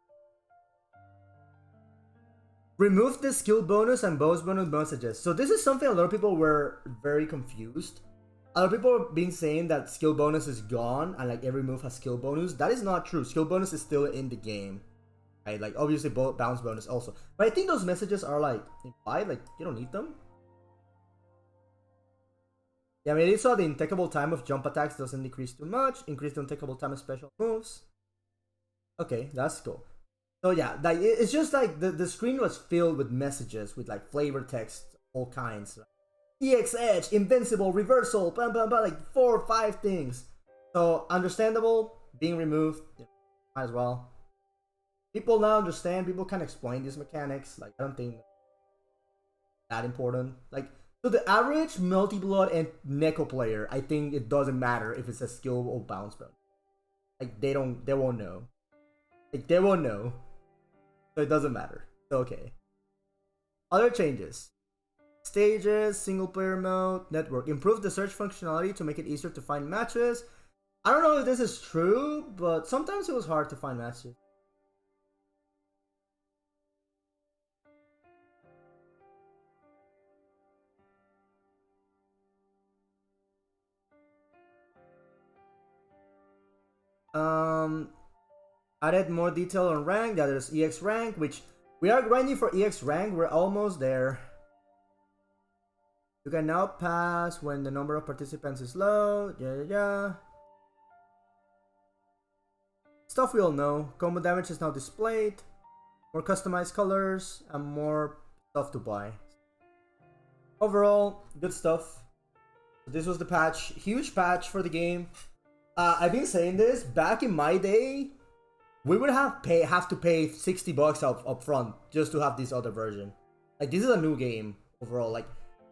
Remove the skill bonus and bonus messages. So this is something a lot of people were very confused. A lot of people have been saying that skill bonus is gone and like every move has skill bonus. That is not true. Skill bonus is still in the game. Right? Like obviously bounce bonus also. But I think those messages are like implied, like you don't need them. Yeah, I mean, it saw the intakeable time of jump attacks doesn't decrease too much. Increase the intakeable time of special moves. Okay, that's cool. So yeah, like, it's just like the screen was filled with messages with like flavor text, all kinds. Like, EX Edge, Invincible, Reversal, blah, blah, blah, like 4 or 5 things. So understandable, being removed, yeah, might as well. People now understand, people can explain these mechanics. Like, I don't think that important. Like, so the average Melty Blood and Neko player, I think it doesn't matter if it's a skill or bounce bonus. Like they won't know. Like they won't know. So it doesn't matter. So, okay. Other changes. Stages, single player mode, network. Improve the search functionality to make it easier to find matches. I don't know if this is true, but sometimes it was hard to find matches. Added more detail on rank. Yeah, there's EX rank, which we are grinding for EX rank. We're almost there. You can now pass when the number of participants is low. Yeah. Stuff we all know. Combo damage is now displayed. More customized colors and more stuff to buy. Overall, good stuff. This was the patch. Huge patch for the game. I've been saying this back in my day. we would have to pay $60 up front just to have this other version. Like, this is a new game overall. Like,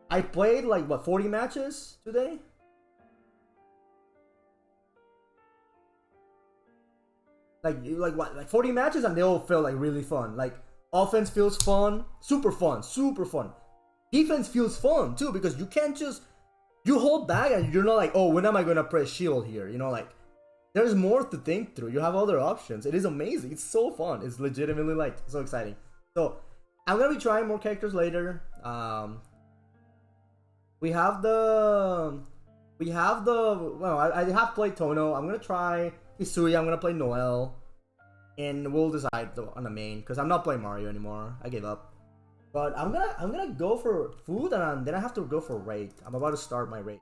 I played like what, 40 matches today. Like what, like 40 matches, and they all feel like really fun. Like, offense feels fun, super fun, super fun. Defense feels fun too, because you can't just, you hold back and you're not like, oh, when am I gonna press shield here? You know, like, there's more to think through. You have other options. It is amazing. It's so fun. It's legitimately like so exciting. So I'm gonna be trying more characters later. We have the well, I have played Tono. I'm gonna try Hisui. I'm gonna play Noel, and we'll decide on the main, because I'm not playing Mario anymore. I gave up. But I'm gonna go for food, and then I have to go for raid. I'm about to start my raid.